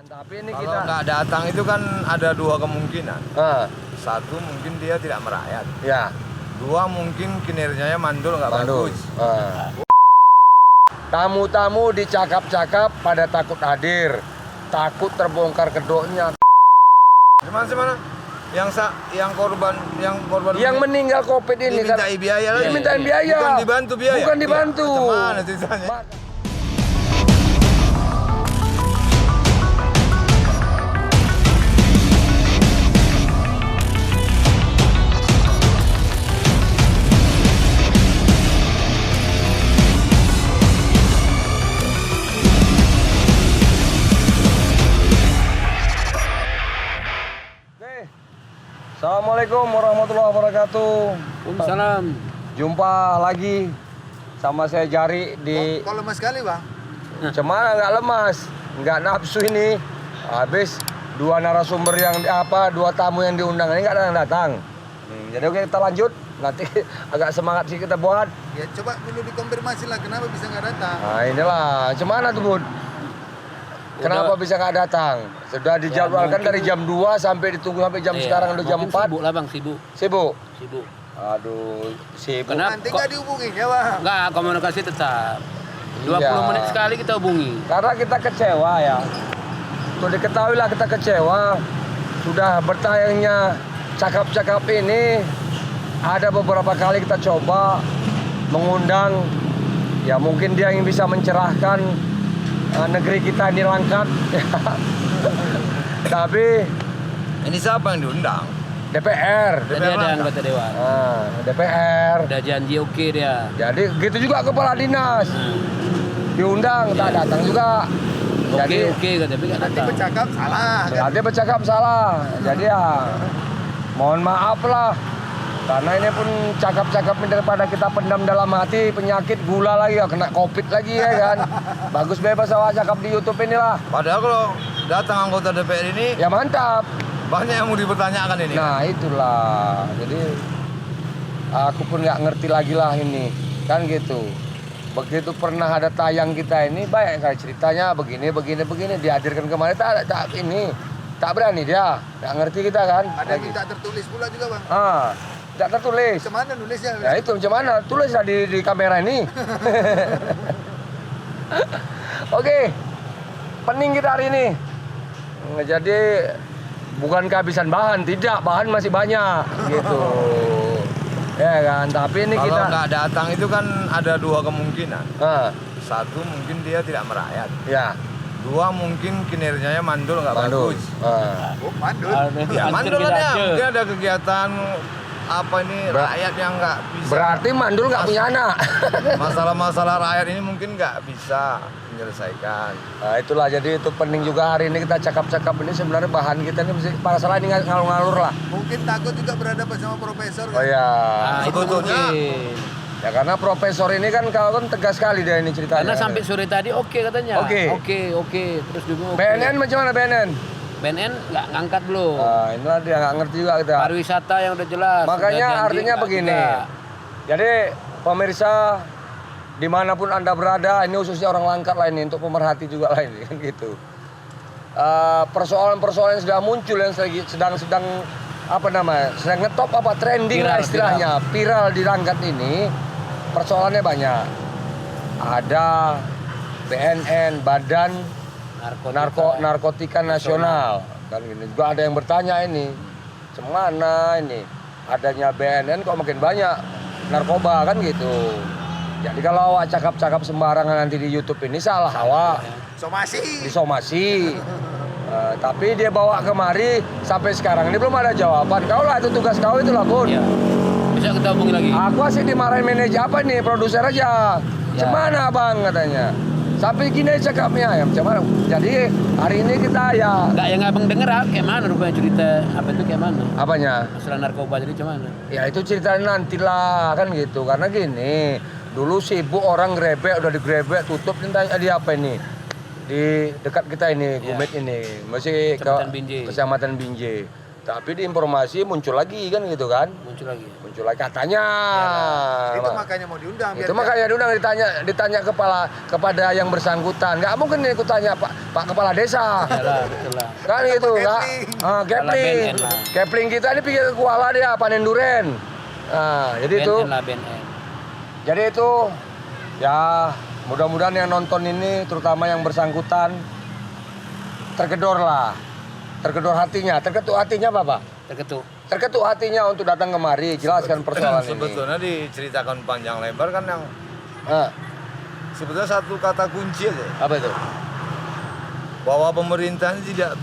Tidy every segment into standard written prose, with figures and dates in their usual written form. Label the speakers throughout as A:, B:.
A: Tapi ini
B: kalau
A: kita
B: nggak datang itu kan ada dua kemungkinan. Satu mungkin dia tidak merayat.
A: ya
B: Dua mungkin kinerjanya mandul nggak
A: Bandung.
B: bagus.
A: Tamu-tamu dicakap-cakap pada takut hadir, takut terbongkar kedoknya.
B: Gimana? Yang korban
A: Yang meninggal COVID ini kan
B: dimintai biaya lagi.
A: dimintain biaya.
B: Bukan dibantu biaya.
A: Bukan dibantu.
B: Iya, macam mana ceritanya?
A: Assalamualaikum warahmatullahi wabarakatuh.
C: Waalaikumsalam.
A: Jumpa lagi sama saya Jari di
B: Kok lemas sekali, Bang?
A: Cemana nggak lemas, nggak nafsu ini. Habis dua narasumber dua tamu yang diundang ini nggak datang. Jadi oke, kita lanjut. Nanti agak semangat sih kita buat.
B: Ya coba dulu dikonfirmasi lah kenapa bisa nggak datang.
A: Nah inilah, cemana tuh Bud? Kenapa bisa nggak datang? Sudah dijadwalkan dari jam 2 sampai ditunggu sampai jam sekarang udah jam 4.
C: Sibuk lah Bang, sibuk.
A: Sibuk?
C: Sibuk.
A: Aduh, sibuk.
C: Kenapa?
B: Nanti nggak dihubungin ya, Bang?
C: Enggak, komunikasi tetap. 20
A: Iya.
C: menit sekali kita hubungi.
A: Karena kita kecewa ya. Tuh diketahui lah kita kecewa. Sudah bertayangnya cakap-cakap ini. Ada beberapa kali kita coba mengundang. Ya mungkin dia yang bisa mencerahkan negeri kita ini langkat. Tapi
B: Ini siapa yang diundang?
A: DPR.
C: Jadi ada anggota dewan.
A: DPR.
C: Udah janji oke dia.
A: Jadi gitu juga kepala dinas. Diundang, tak datang juga. Jadi
C: Oke tapi nggak
B: Nanti
C: datang.
B: bercakap salah.
A: nanti bercakap salah. Jadi ya mohon maaf lah. Karena ini pun cakap-cakap daripada kita pendam dalam hati, penyakit gula lagi ya, kena COVID lagi ya kan. Bagus bebas awak cakap di YouTube inilah.
B: Padahal kalau datang anggota DPR ini
A: Ya mantap.
B: banyak yang mau dipertanyakan ini.
A: Nah itulah. Jadi aku pun nggak ngerti lagi lah ini. Kan gitu. Begitu pernah ada tayang kita ini banyak kali ceritanya begini dihadirkan kemarin tak berani dia. Nggak ngerti kita kan.
B: Ada yang tidak tertulis pula juga, Bang.
A: Tidak tertulis.
B: Macam mana nulisnya?
A: Ya itu macam mana? Tulislah di kamera ini. Oke, pening kita hari ini. Jadi bukan kehabisan bahan, tidak, bahan masih banyak gitu. Ya kan, tapi ini
B: Kalau
A: kita
B: nggak datang itu kan ada dua kemungkinan.
A: Ah,
B: Satu mungkin dia tidak merayat.
A: ya,
B: Dua mungkin kinerjanya mandul nggak
A: Bandung.
B: bagus. Oh, mandul?
C: Hancur
B: Ya mandul
C: kita
B: kan ya.
C: aja.
B: Mungkin ada kegiatan apa ini rakyat yang nggak bisa.
A: Berarti Mandul nggak punya anak.
B: Masalah-masalah rakyat ini mungkin nggak bisa menyelesaikan.
A: Nah, itulah jadi itu penting juga hari ini kita cakap-cakap ini sebenarnya bahan kita ini mesti masalah ini ngalur-ngalur lah.
B: Mungkin takut juga berhadapan sama profesor.
A: Oh ya.
C: Nah, itu
B: sebetulnya.
C: mungkin.
A: Ya karena profesor ini kan kalau kan tegas sekali dia ini ceritanya.
C: Karena sampai sore tadi oke katanya.
A: Oke.
C: Oke. Terus juga oke.
A: BNN macam mana BNN?
C: BNN nggak ngangkat belum.
A: Nah, inilah dia nggak ngerti juga kita.
C: Pariwisata yang udah jelas.
A: Makanya
C: udah janji,
A: artinya
C: nggak
A: begini.
C: juga.
A: Jadi pemirsa dimanapun anda berada, ini khususnya orang Langkat lah ini untuk pemerhati juga lah ini kan gitu. Persoalan-persoalan yang sudah muncul yang sedang apa namanya, sedang ngetop apa trending lah istilahnya, viral di Langkat ini. Persoalannya banyak. Ada BNN, Badan Narkotika Nasional. Kan gini juga ada yang bertanya ini, cemana ini adanya BNN kok makin banyak narkoba kan gitu. Jadi kalau awak cakap-cakap sembarangan nanti di YouTube ini salah awak. Disomasi. Tapi dia bawa kemari sampai sekarang ini belum ada jawaban. Kau lah itu tugas kau itulah Bun.
C: Iya. Bisa kita hubungi lagi.
A: Aku asik dimarahin manajer apa nih, produser aja.
C: Ya.
A: Cemana bang katanya. Sampai gini cakapnya ya, macam mana? Jadi hari ini kita ya.
C: Enggak yang abang denger kayak mana rupanya cerita apa itu kayak mana?
A: Apanya?
C: Masalah narkoba jadi cuman.
A: Ya itu ceritanya nantilah kan gitu. Karena gini, dulu sibuk orang grebek, udah digrebek, tutup ditanya di apa ini? Di dekat kita ini,
C: Ya.
A: Gumit ini. Masih
C: Kecamatan Binjai.
A: Kecamatan Binjai. Tapi di informasi muncul lagi kan gitu kan.
C: Muncul lagi.
A: Muncul lagi katanya.
B: Itu makanya mau diundang.
A: Itu makanya diundang ditanya kepada yang bersangkutan. Nggak mungkin aku tanya Pak Kepala Desa.
C: Iyalah, betul lah.
A: Kan gitu nggak? Kepling.
C: BNN lah.
A: Kepling kita ini pikir ke kuala dia panen duren. Nah, jadi itu.
C: BNN lah, BNN.
A: Jadi itu ya mudah-mudahan yang nonton ini terutama yang bersangkutan tergedor hatinya. Terketuk hatinya apa Pak? Terketuk hatinya untuk datang kemari jelaskan persoalan ini.
B: Sebetulnya diceritakan panjang lebar kan yang
A: Ah,
B: sebetulnya satu kata kunci aja,
A: apa itu?
B: bahwa pemerintah tidak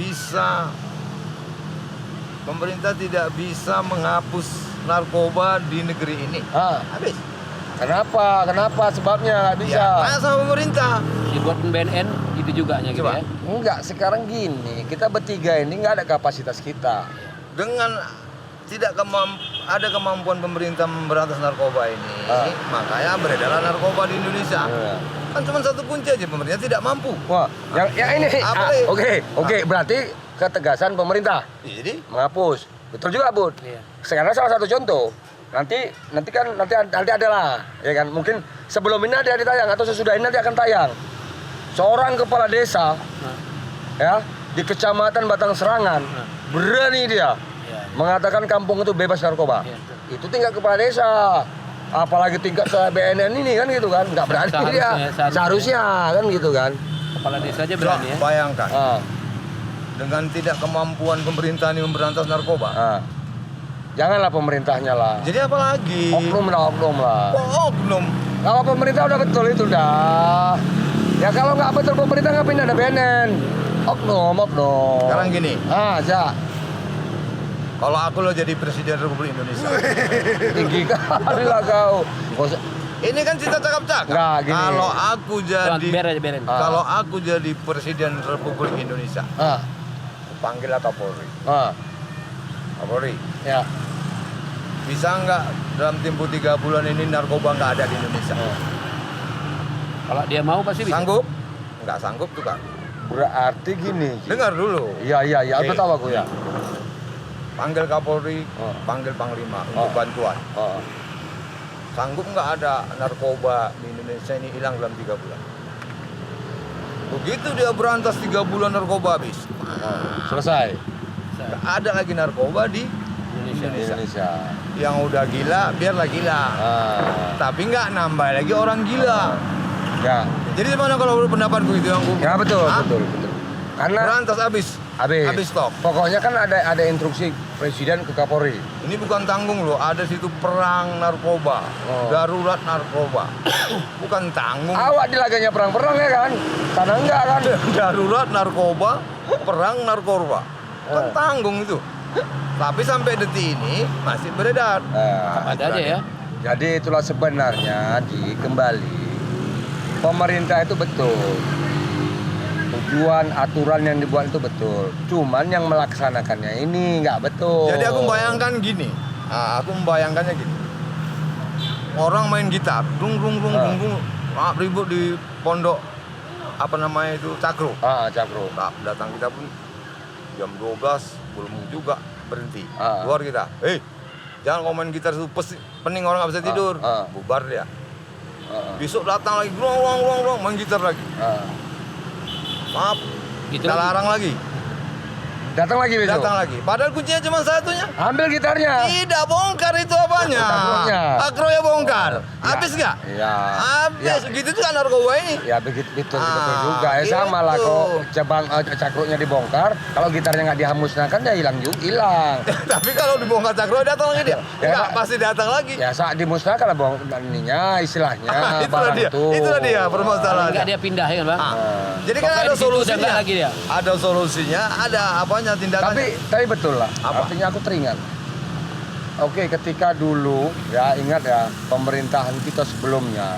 B: bisa menghapus narkoba di negeri ini.
A: Ah,
B: Habis.
A: kenapa sebabnya nggak bisa?
B: Ya, tanya sama pemerintah.
C: Dibuat BNN itu juga gitu
B: Coba.
C: ya.
A: Enggak, sekarang gini, kita bertiga ini nggak ada kapasitas kita.
B: Dengan tidak ada kemampuan pemerintah memberantas narkoba ini, makanya beredarlah narkoba di Indonesia.
A: Iya.
B: Kan cuma satu kunci aja, pemerintah tidak mampu.
A: Wah, yang ini.
B: Apa nih?
A: Oke, berarti ketegasan pemerintah
B: Jadi
A: menghapus. Betul juga, Bud.
C: Iya.
A: Sekarang salah satu contoh. Nanti ada lah, ya kan? Mungkin sebelum ini ada ditayang atau sesudah ini nanti akan tayang. Seorang kepala desa, ya, di Kecamatan Batang Serangan, berani dia mengatakan kampung itu bebas narkoba.
C: Iya.
A: Itu tingkat kepala desa. Apalagi tingkat BNN ini kan gitu kan, nggak berani dia. Seharusnya kan gitu kan.
C: Kepala desa aja berani ya.
B: bayangkan,
A: Ah,
B: dengan tidak kemampuan pemerintah ini memberantas narkoba,
A: ah. Janganlah pemerintahnya lah.
B: jadi apa lagi?
A: Oknum lah.
B: Oh, oknum.
A: Kalau pemerintah udah betul itu dah. Ya kalau nggak betul pemerintah nggak pindah ada BNN. Oknum.
B: Sekarang gini,
A: Ja.
B: kalau aku lo jadi presiden Republik Indonesia,
A: Tinggi kali lah kau.
B: ini kan cita cakap-cakap.
A: Nggak, gini.
B: Kalau aku jadi,
C: Beren.
B: kalau aku jadi presiden Republik Indonesia,
A: Ah,
B: panggillah Kapolri. Kapolri,
A: ya.
B: bisa nggak dalam tempo 3 bulan ini narkoba nggak ada di Indonesia?
C: Kalau dia mau pasti bisa.
B: Sanggup? Nggak sanggup tuh kan?
A: Berarti gini.
B: Dengar dulu.
A: Iya,
B: Oke.
A: aku tahu aku ya.
B: Panggil Kapolri,
A: Oh.
B: panggil Panglima untuk
A: Oh.
B: bantuan.
A: Oh.
B: Sanggup nggak ada narkoba di Indonesia ini hilang dalam 3 bulan? Begitu dia berantas 3 bulan narkoba habis,
A: Selesai.
B: nggak ada lagi narkoba di
A: Di Indonesia.
B: yang udah gila, biarlah gila. Tapi nggak nambah lagi orang gila.
A: Ya.
B: Jadi gimana kalau pendapatku itu yang aku?
A: Ya betul.
B: Hah?
A: Karena
B: Berantas habis stop.
A: Pokoknya kan ada instruksi presiden ke Kapolri.
B: Ini bukan tanggung loh, ada situ perang narkoba, darurat narkoba. Bukan tanggung.
A: Awak di laganya perang-perang ya kan? Sana enggak kan?
B: Darurat narkoba, perang narkoba. Bukan tanggung itu. Tapi sampai detik ini masih beredar.
C: Ada aja ya.
A: Jadi itulah sebenarnya kembali pemerintah itu betul. Tujuan aturan yang dibuat itu betul. Cuman yang melaksanakannya ini nggak betul.
B: Jadi aku membayangkan gini. Membayangkannya gini. Orang main gitar, dung, ribut di pondok apa namanya itu Cakro.
A: Cakro.
B: Datang kita pun jam 12 belum juga berhenti.
A: Ah.
B: Keluar kita. Jangan kau main gitar itu pening orang nggak bisa tidur. Bubar dia. Besok datang lagi, gruang, main gitar lagi. Maaf,
C: Gitu
B: kita
C: lagi.
B: larang lagi.
A: Datang lagi besok.
B: Datang lagi. Padahal kuncinya cuma satunya.
A: Ambil gitarnya.
B: Tidak bongkar itu apanya.
A: Cakronya.
B: Akronya bongkar. Habis nggak?
A: Iya.
B: Habis. Gitu juga narkoba ini.
A: Ya betul juga. Ya
B: gitu.
A: sama lah kalau cakronya dibongkar, kalau gitarnya nggak dihamusnakan ya hilang.
B: Tapi kalau dibongkar cakro datang lagi dia. Enggak, pasti datang lagi.
A: Ya saat dimusnahkan lah ininya istilahnya barang itu.
B: Itulah dia permasalahannya.
C: Enggak dia pindah ya kan, Bang?
B: Jadi kan
C: Pokoknya
B: ada
C: di situ udah
B: solusinya.
C: nggak lagi dia.
B: Ada solusinya, ada apanya tindakannya.
A: Tapi betul lah.
B: Apa?
A: Artinya aku teringat. Oke, ketika dulu ya ingat ya pemerintahan kita sebelumnya,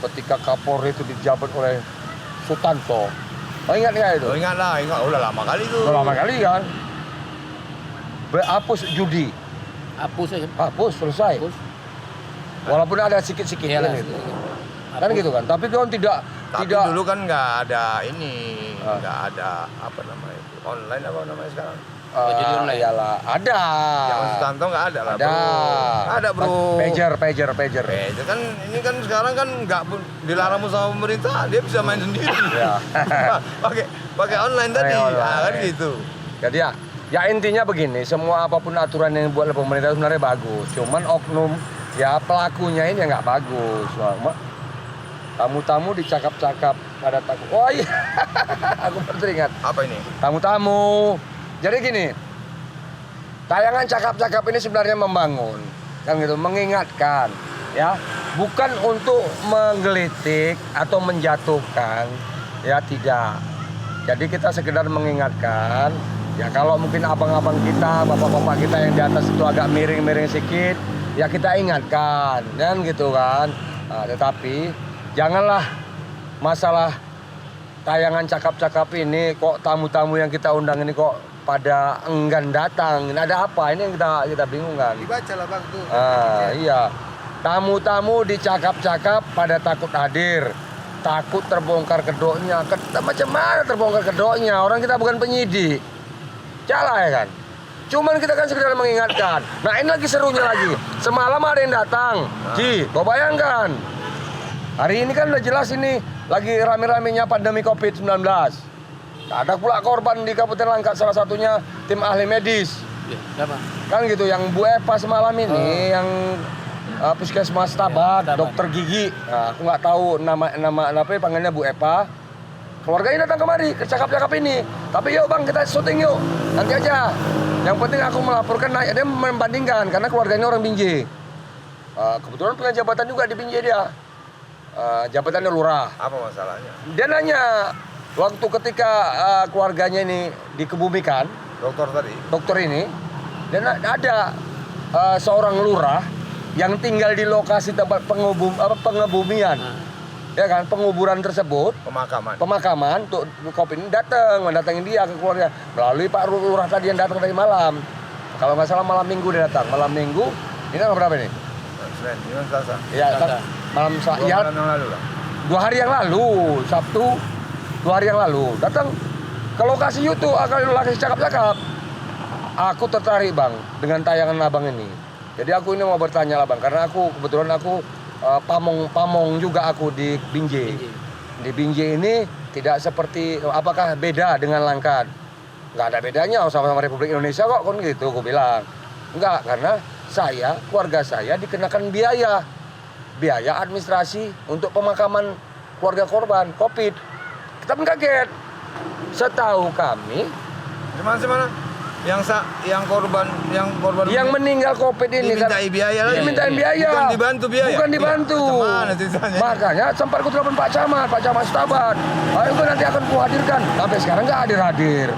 A: ketika Kapolri itu dijabat oleh Sutanto. Ingat nggak itu?
B: Ingat lah, udah lama kali itu.
A: Udah lama kali kan. Hapus judi.
C: Hapus aja.
A: Hapus selesai.
C: Hapus.
A: Walaupun ada sikit-sikit
C: Iyalah.
A: kan gitu. Kan gitu kan. Tapi kan tidak
B: Tapi dulu kan nggak ada ini, nggak ada apa namanya itu, online apa namanya sekarang?
C: Jadi online.
A: Iyalah, ada.
B: Jangan Sutanto nggak ada lah,
A: Ada.
B: bro. Ada, bro.
A: Pager.
B: Pager kan ini kan sekarang kan nggak dilarang sama pemerintah, dia bisa main sendiri.
A: Ya.
B: pakai online tadi,
A: Pakai online.
B: kan gitu.
A: Jadi ya intinya begini, semua apapun aturan yang dibuat oleh pemerintah sebenarnya bagus. Cuman oknum ya pelakunya ini yang nggak bagus. Cuma tamu-tamu dicakap-cakap pada takut. Oh iya, aku baru teringat.
B: Apa ini?
A: Tamu-tamu. Jadi gini, tayangan cakap-cakap ini sebenarnya membangun, kan gitu, mengingatkan, ya, bukan untuk menggelitik atau menjatuhkan, ya tidak. Jadi kita sekedar mengingatkan, ya kalau mungkin abang-abang kita, bapak-bapak kita yang di atas itu agak miring-miring sedikit, ya kita ingatkan, kan gitu kan. Nah, tetapi janganlah masalah tayangan cakap-cakap ini kok tamu-tamu yang kita undang ini kok pada enggan datang. Ini ada apa? Ini yang kita bingungkan.
D: Dibaca lah bang tuh.
A: Iya. Tamu-tamu dicakap-cakap pada takut hadir, takut terbongkar kedoknya. Macam mana terbongkar kedoknya? Orang kita bukan penyidik. Salah ya kan? Cuman kita kan sekedar mengingatkan. Nah ini lagi serunya lagi. Semalam ada yang datang. Ji, kau bayangkan. Hari ini kan udah jelas ini lagi rame-ramenya pandemi COVID-19. Ada pula korban di Kabupaten Langkat, salah satunya tim ahli medis.
C: Ya, siapa?
A: Kan gitu, yang Bu Epa semalam ini, yang puskesmas Tabat,
C: Tabat.
A: dokter gigi. Nah, aku nggak tahu nama apa panggilnya Bu Epa. Keluarganya datang kemari, cakap-cakap ini. Tapi yuk bang, kita syuting yuk, nanti aja. Yang penting aku melaporkan, nah, dia membandingkan, karena keluarganya orang Binjai. Kebetulan punya jabatan juga di Binjai dia. Jabatannya lurah.
B: Apa masalahnya?
A: Dia nanya, waktu ketika keluarganya ini dikebumikan, dokter ini, dan ada seorang lurah yang tinggal di lokasi tempat pengebumian, ya kan, penguburan tersebut, pemakaman untuk COVID ini mendatangi dia ke keluarga melalui Pak Lurah tadi yang datang dari malam. Kalau nggak salah malam Minggu dia datang, malam Minggu. Ini tanggal berapa ini?
B: Senin, ini Selasa.
A: Ya,
C: Selasa.
A: malam
B: Dua bulan yang lalu lah.
A: 2 hari yang lalu, Sabtu 2 hari yang lalu datang ke lokasi YouTube, lokasi cakap-cakap. Aku tertarik bang dengan tayangan abang ini. Jadi aku ini mau bertanya lah bang, karena aku kebetulan pamong juga aku di Binjai. Di Binjai ini tidak seperti, apakah beda dengan Langkat? Nggak ada bedanya, sama-sama Republik Indonesia kok, kan gitu aku bilang. Enggak, karena keluarga saya dikenakan biaya administrasi untuk pemakaman keluarga korban COVID. Kita pun kaget. Setahu kami,
B: Gimana? Yang korban
A: yang meninggal COVID ini
B: dimintai biaya lagi.
A: dimintain biaya.
B: Bukan dibantu biaya.
A: Bukan dibantu.
B: Iya, gimana ceritanya?
A: Makanya sempat ku telepon Pak Camat Setabat. Ayo itu nanti akan kuhadirkan. Sampai sekarang nggak hadir.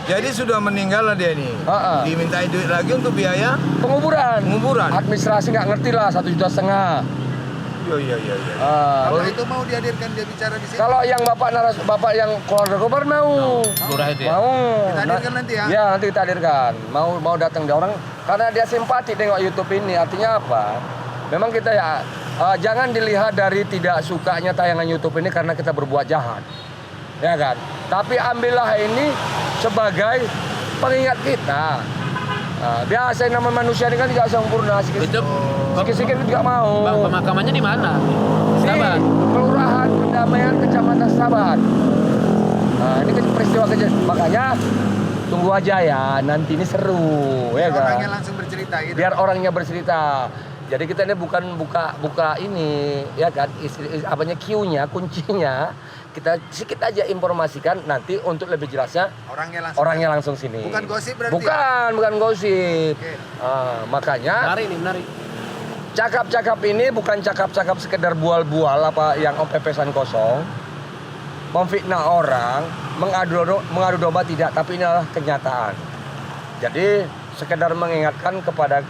B: Jadi sudah meninggal lah dia nih. Dimintai duit lagi untuk biaya
A: Penguburan. Administrasi nggak ngerti lah, 1,5 juta.
B: Iya.
D: Kalau itu mau dihadirkan dia bicara di sini.
A: Kalau yang bapak yang keluarga korban mau.
C: Lurah itu ya?
A: Mau.
D: Kita hadirkan nanti ya.
A: Ya nanti kita hadirkan. Mau datang dia orang karena dia simpati tengok YouTube ini. Artinya apa? Memang kita ya jangan dilihat dari tidak sukanya tayangan YouTube ini karena kita berbuat jahat, ya kan? Tapi ambillah ini sebagai pengingat kita. Biasa nama manusia ini kan tidak sempurna, sikit-sikit juga mau.
C: Bang, pemakamannya di mana?
A: Di
C: Sabar.
A: Kelurahan Pendamaian Kecamatan Sabat. Nah, ini peristiwa kejadian. Makanya tunggu aja ya, nanti ini seru, ya kan?
D: Orangnya langsung bercerita gitu.
A: Biar orangnya bercerita. Jadi kita ini bukan buka ini, ya kan? Queue-nya, kuncinya. Kita sedikit aja informasikan nanti untuk lebih jelasnya orangnya langsung sini.
D: Bukan gosip berarti.
A: Bukan gosip.
D: Oke.
A: Makanya
C: Menarik.
A: cakap-cakap ini bukan cakap-cakap sekedar bual-bual apa yang pepesan kosong, memfitnah orang, mengadu domba tidak, tapi ini adalah kenyataan. Jadi sekedar mengingatkan kepada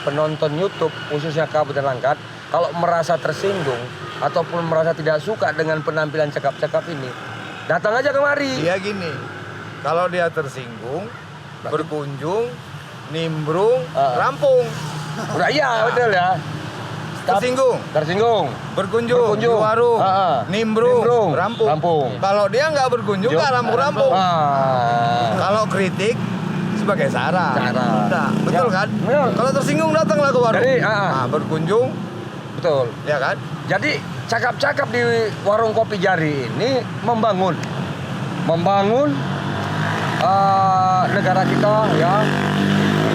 A: penonton YouTube khususnya Kabupaten Langkat, kalau merasa tersinggung ataupun merasa tidak suka dengan penampilan cakap-cakap ini, datang aja kemari.
B: Dia gini, kalau dia tersinggung, berkunjung, nimbrung, rampung.
A: Udah iya betul ya. Tersinggung.
B: Berkunjung, di warung, nimbrung, rampung. Kalau dia nggak berkunjung, nggak rampung. Kalau kritik sebagai saran. Udah, betul kan?
A: Betul.
B: Kalau tersinggung datanglah ke warung.
A: Jadi,
B: berkunjung,
A: betul.
B: ya kan?
A: Jadi cakap-cakap di warung kopi Jari ini membangun negara kita ya.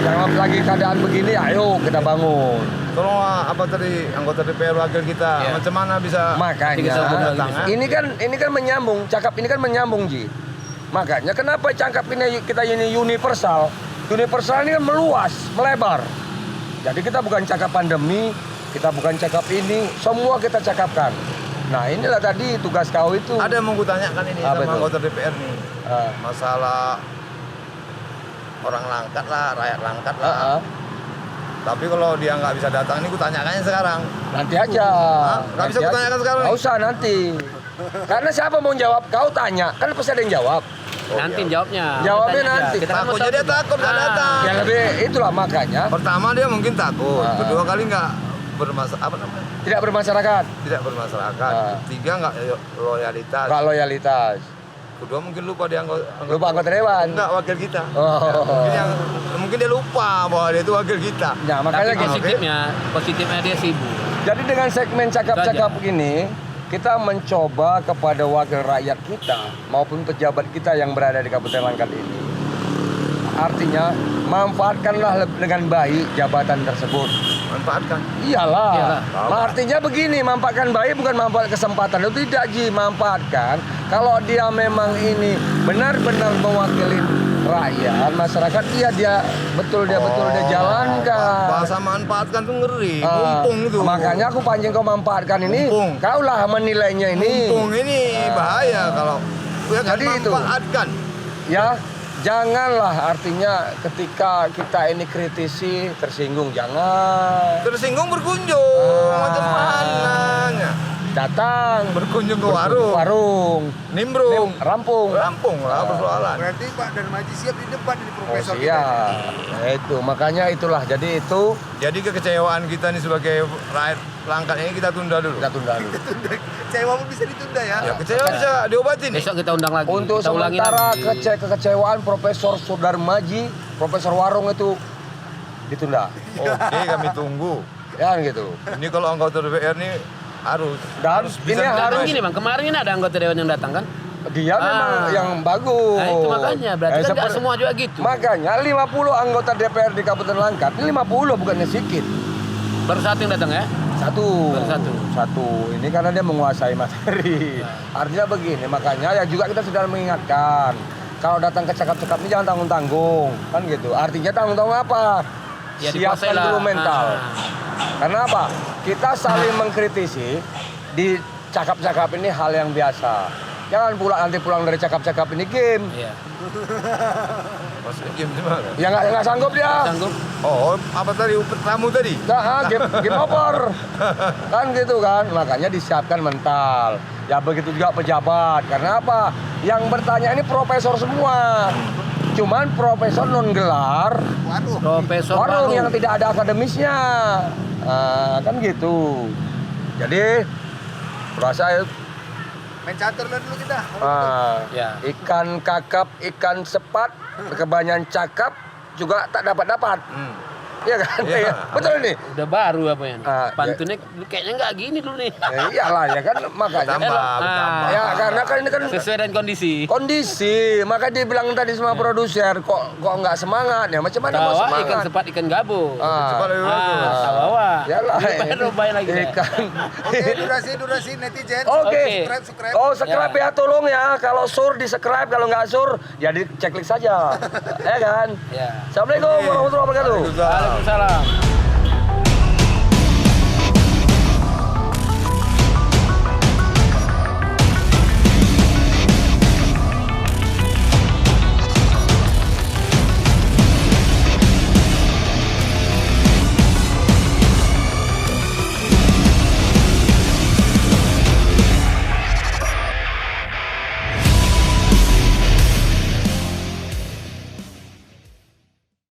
A: Jangan lagi keadaan begini, ayo kita bangun.
B: Tolong apa tadi anggota DPR wakil kita, macam mana bisa
A: Makanya
B: datang,
A: ini kan menyambung, cakap ini kan menyambung Ji. Makanya kenapa cakap ini kita ini universal? Universal ini kan meluas, melebar. Jadi kita bukan cakap pandemi, kita bukan cakap ini, semua kita cakapkan. Nah inilah tadi tugas kau itu.
B: Ada yang mau kutanyakan ini
A: Apa
B: sama
A: itu?
B: anggota DPR nih. Masalah orang langkat lah, rakyat langkat lah. Tapi kalau dia nggak bisa datang, ini kutanyakannya sekarang.
A: Nanti aja.
B: Nggak bisa kutanyakan sekarang?
A: Nggak usah nanti. Karena siapa mau jawab? Kau tanya, kan pasti ada yang jawab.
C: Nanti jawabnya.
A: Jawabnya
C: Tanya aja.
A: nanti.
C: Kita kan mau
B: Takutnya
C: tahu
B: dia
C: juga.
B: takut nggak datang.
A: Ya lebih itulah makanya
B: Pertama dia mungkin takut, kedua kali nggak
A: tidak bermasyarakat,
B: tidak bermasyarakat, ketiga nggak loyalitas,
A: nggak loyalitas.
B: kedua mungkin lupa dia
A: Lupa anggota dewan.
B: Enggak, wakil kita.
A: Oh.
B: Mungkin dia lupa bahwa dia itu wakil kita.
A: Nah,
C: Tapi
A: makanya gini.
C: positifnya dia sibuk.
A: Jadi dengan segmen cakap-cakap ini, kita mencoba kepada wakil rakyat kita maupun pejabat kita yang berada di Kabupaten Langkat ini. Artinya, manfaatkanlah dengan baik jabatan tersebut.
B: Manfaatkan.
A: Iyalah. Artinya begini, manfaatkan baik bukan manfaat kesempatan. Itu tidak Ji, manfaatkan. Kalau dia memang ini benar-benar mewakili rakyat, masyarakat, dia betul dia jalankan.
B: Bahasa manfaatkan tuh ngeri, mumpung tuh.
A: Makanya aku pancing kau manfaatkan ini.
B: Mumpung.
A: Kaulah menilainya ini.
B: Mumpung ini bahaya kalau ya kan
A: Jadi itu.
B: manfaatkan.
A: Ya, janganlah artinya ketika kita ini kritisi tersinggung, jangan.
B: Tersinggung berkunjung, macam mana?
A: Datang
B: Berkunjung ke warung, nimbrung,
A: rampung.
B: rampung lah persoalan.
D: Berarti Pak Darmaji siap di depan ini
A: Oh
D: profesor kita.
A: siap. Nah, itu makanya itulah. Jadi itu
B: Jadi kekecewaan kita nih sebagai rakyat Langkat ini kita tunda dulu.
A: kita tunda dulu.
D: Kecewa pun bisa ditunda ya.
B: Ya, kecewa bisa diobatin nih.
C: Besok kita undang lagi.
A: Untuk
C: kita ulangi
A: sementara
C: lagi.
A: kekecewaan Profesor Sudarmaji, Profesor Warung itu ditunda.
B: Oke, kami tunggu.
A: Ya gitu.
B: Ini kalau anggota DPR nih harus
A: Dan
B: bisa
A: ini
C: Karena
A: harus
C: gini bang, kemarin ini ada anggota dewan yang datang kan?
A: dia memang yang bagus.
C: Nah itu makanya, berarti kan nggak
A: seperti-
C: semua juga gitu.
A: Makanya 50 anggota DPR di Kabupaten Langkat, ini 50 bukannya sedikit.
C: Baru satu yang datang ya?
A: Satu.
C: Baru satu.
A: Ini karena dia menguasai materi. Artinya begini, makanya ya juga kita sudah mengingatkan. Kalau datang ke cakap-cakap ini jangan tanggung-tanggung, kan gitu. Artinya tanggung-tanggung apa?
C: Ya,
A: Siapkan
C: dikuasai lah.
A: dulu mental. Karena apa? Kita saling mengkritisi di cakap-cakap ini hal yang biasa. Jangan pula nanti pulang dari cakap-cakap ini game.
C: Iya.
B: maksudnya game gimana?
A: Ya nggak sanggup dia.
C: Sanggup.
B: Oh, apa tadi tamu tadi?
A: Nah, game over. Kan gitu kan. Makanya disiapkan mental. Ya begitu juga pejabat. Karena apa? Yang bertanya ini profesor semua. Cuman profesor non gelar.
D: Waduh.
C: Profesor
A: Warung
C: Warung.
A: yang tidak ada akademisnya. Kan gitu. Jadi berasa
D: Main catur lah dulu kita.
C: Ya.
A: ikan kakap, ikan sepat, kebanyakan cakap juga tak dapat. Iya kan?
B: Iya.
A: Iya. Betul ini.
C: Udah baru apa ya? Pantunnya kayaknya nggak gini dulu nih.
A: Ya, iyalah ya kan makanya.
B: Tambah.
A: Ya karena kan ini kan
C: Sesuai dengan kondisi.
A: kondisi, maka dia bilang tadi sama produser kok nggak semangat ya, macam mana mau
C: Tawa,
A: semangat?
C: ikan sepat, ikan gabus.
B: Cepat lebih bagus.
C: Tawa.
A: Yalah,
C: Bayar lagi. dah.
A: ikan.
D: Oke, durasi netizen.
A: Oke.
D: Subscribe.
A: Oh, subscribe ya tolong ya. Kalau sur di subscribe, kalau nggak sur ya di checklist saja. Ya kan?
C: Ya.
A: Assalamualaikum warahmatullahi wabarakatuh.
B: Waalaikumsalam.
C: Waalaikumsalam.